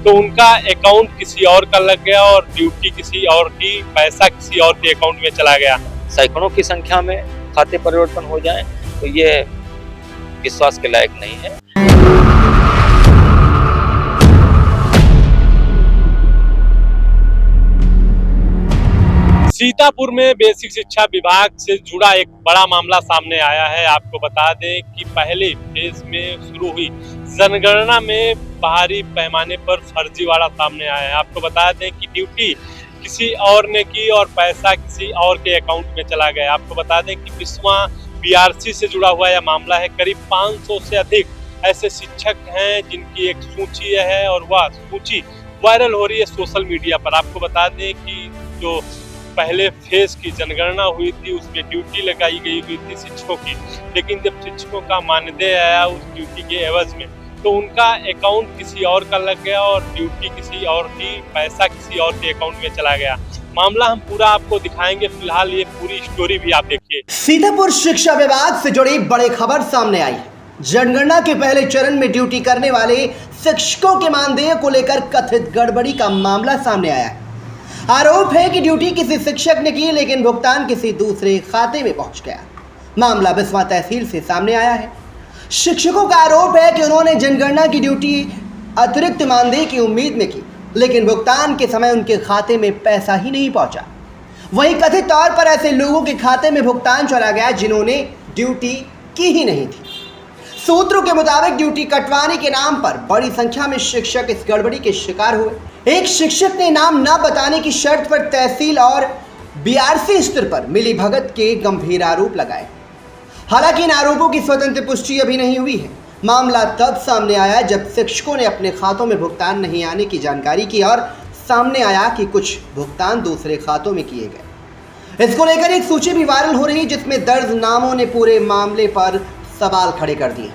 तो उनका अकाउंट किसी और का लग गया और ड्यूटी किसी और की, पैसा किसी और के अकाउंट में चला गया। सैकड़ों की संख्या में खाते परिवर्तन हो जाए तो ये विश्वास के लायक नहीं है। सीतापुर में बेसिक शिक्षा विभाग से जुड़ा एक बड़ा मामला सामने आया है। आपको बता दें कि पहले फेज में शुरू हुई जनगणना में बाहरी पैमाने पर फर्जीवाड़ा सामने आया है। आपको बता दें कि ड्यूटी किसी और ने की और पैसा किसी और के अकाउंट में चला गया। आपको बता दें कि बिस्वा बीआरसी से जुड़ा हुआ यह मामला है। करीब 500 से अधिक ऐसे शिक्षक हैं जिनकी एक सूची है और वह सूची वायरल हो रही है सोशल मीडिया पर। आपको बता दें कि जो पहले फेज की जनगणना हुई थी उसमें ड्यूटी लगाई गई हुई थी शिक्षकों की, लेकिन जब शिक्षकों का मानदेय आया उस ड्यूटी के एवज में तो उनका अकाउंट किसी और का लग गया और ड्यूटी किसी और की, पैसा किसी और के अकाउंट में चला गया। मामला हम पूरा आपको दिखाएंगे, फिलहाल ये पूरी स्टोरी भी आप देखिए। सीतापुर शिक्षा विभाग से जुड़ी बड़ी खबर सामने आई। जनगणना के पहले चरण में ड्यूटी करने वाले शिक्षकों के मानदेय को लेकर कथित गड़बड़ी का मामला सामने आया है। आरोप है कि ड्यूटी किसी शिक्षक ने की लेकिन भुगतान किसी दूसरे खाते में पहुंच गया। मामला बिस्वा तहसील से सामने आया है। शिक्षकों का आरोप है कि उन्होंने जनगणना की ड्यूटी अतिरिक्त मानदेय की उम्मीद में की, लेकिन भुगतान के समय उनके खाते में पैसा ही नहीं पहुंचा। वहीं कथित तौर पर ऐसे लोगों के खाते में भुगतान चला गया जिन्होंने ड्यूटी की ही नहीं थी। सूत्रों के मुताबिक ड्यूटी कटवाने के नाम पर बड़ी संख्या में शिक्षक इस गड़बड़ी के शिकार हुए। एक शिक्षक ने नाम न बताने की शर्त पर तहसील और बीआरसी स्तर पर मिलीभगत के गंभीर आरोप लगाए। हालांकि इन आरोपों की स्वतंत्र पुष्टि अभी नहीं हुई है। मामला तब सामने आया जब शिक्षकों ने अपने खातों में भुगतान नहीं आने की जानकारी की और सामने आया कि कुछ भुगतान दूसरे खातों में किए गए। इसको लेकर एक सूची भी वायरल हो रही है जिसमें दर्ज नामों ने पूरे मामले पर सवाल खड़े कर दिए।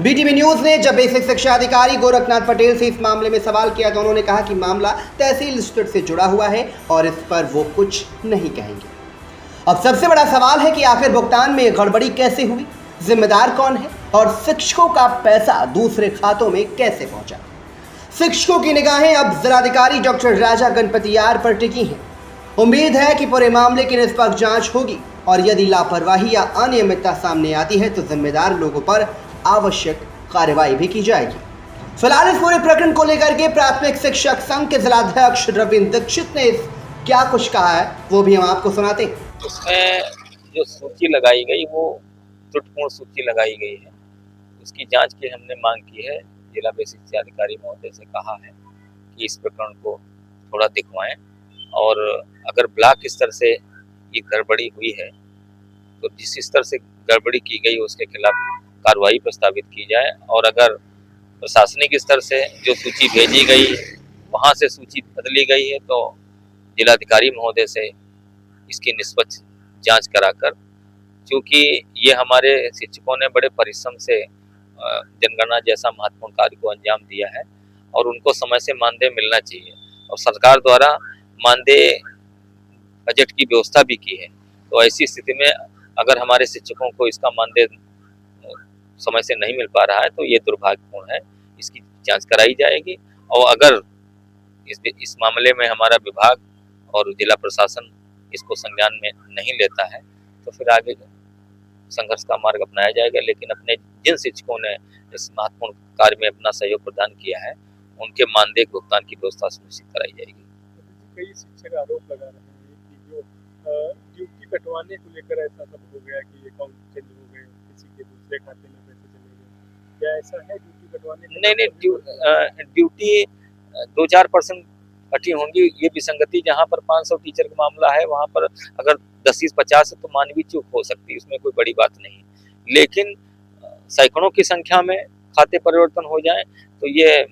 बीटीवी न्यूज ने जब बेसिक शिक्षा अधिकारी गोरखनाथ पटेल से इस मामले में सवाल किया तो उन्होंने कहा कि मामला तहसील स्तर से जुड़ा हुआ है और इस पर वो कुछ नहीं कहेंगे। अब सबसे बड़ा सवाल है कि आखिर भुगतान में गड़बड़ी कैसे हुई, जिम्मेदार कौन है और शिक्षकों का पैसा दूसरे खातों में कैसे पहुंचा। शिक्षकों की निगाहें अब जिलाधिकारी डॉक्टर राजा गणपतियार पर टिकी हैं। उम्मीद है कि पूरे मामले की निष्पक्ष जांच होगी और यदि लापरवाही या अनियमितता सामने आती है तो जिम्मेदार लोगों पर आवश्यक कार्रवाई भी की जाएगी। फिलहाल इस पूरे प्रकरण को लेकर के प्राथमिक शिक्षक संघ के जिलाध्यक्ष रविंद्र दीक्षित ने क्या कुछ कहा है वो भी हम आपको सुनाते हैं। उसमें जो सूची लगाई गई वो त्रुटिपूर्ण सूची लगाई गई है, उसकी जांच की हमने मांग की है। जिला बेसिक शिक्षा अधिकारी महोदय से कहा है कि इस प्रकरण को थोड़ा दिखवाएं और अगर ब्लॉक स्तर से ये गड़बड़ी हुई है तो जिस स्तर से गड़बड़ी की गई उसके खिलाफ कार्रवाई प्रस्तावित की जाए और अगर प्रशासनिक स्तर से जो सूची भेजी गई वहां से सूची बदली गई है तो जिलाधिकारी महोदय से इसकी निष्पक्ष जांच कराकर, क्योंकि ये हमारे शिक्षकों ने बड़े परिश्रम से जनगणना जैसा महत्वपूर्ण कार्य को अंजाम दिया है और उनको समय से मानदेय मिलना चाहिए और सरकार द्वारा मानदेय बजट की व्यवस्था भी की है। तो ऐसी स्थिति में अगर हमारे शिक्षकों को इसका मानदेय समय से नहीं मिल पा रहा है तो ये दुर्भाग्यपूर्ण है। इसकी जांच कराई जाएगी और अगर इस मामले में हमारा विभाग और जिला प्रशासन इसको संज्ञान में नहीं लेता है तो फिर आगे संघर्ष का मार्ग अपनाया जाएगा। लेकिन अपने जिन शिक्षकों ने इस महत्वपूर्ण कार्य में अपना सहयोग प्रदान किया है उनके मानदेय भुगतान की व्यवस्था सुनिश्चित कराई जाएगी। कई शिक्षक आरोप लगा रहे हैं कि जो ड्यूटी कटवाने को लेकर ऐसा सब हो गया कि अकाउंट चेंज हो गए, किसी के दूसरे खाते में पैसे चले गए। क्या ऐसा है ड्यूटी कटवाने? नहीं, ड्यूटी 2-4% कटी होंगी। ये विसंगति जहाँ पर 500 टीचर का मामला है वहाँ पर अगर 10-50 है तो मानवीय चूक हो सकती है, उसमें कोई बड़ी बात नहीं। लेकिन सैकड़ों की संख्या में खाते परिवर्तन हो जाए तो ये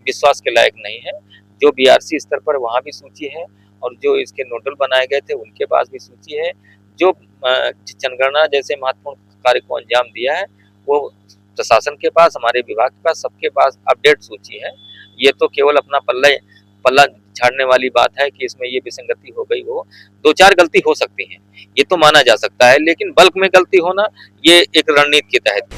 विश्वास के लायक नहीं है। जो बीआरसी स्तर पर वहाँ भी सूची है और जो इसके नोडल बनाए गए थे उनके पास भी सूची है। जो जनगणना जैसे महत्वपूर्ण कार्य को अंजाम दिया है वो प्रशासन के पास, हमारे विभाग के पास, सबके पास अपडेट सूची है। ये तो केवल अपना पल्ला झाड़ने वाली बात है कि इसमें ये विसंगति हो गई हो। 2-4 गलती हो सकती हैं, ये तो माना जा सकता है, लेकिन बल्क में गलती होना ये एक रणनीति के तहत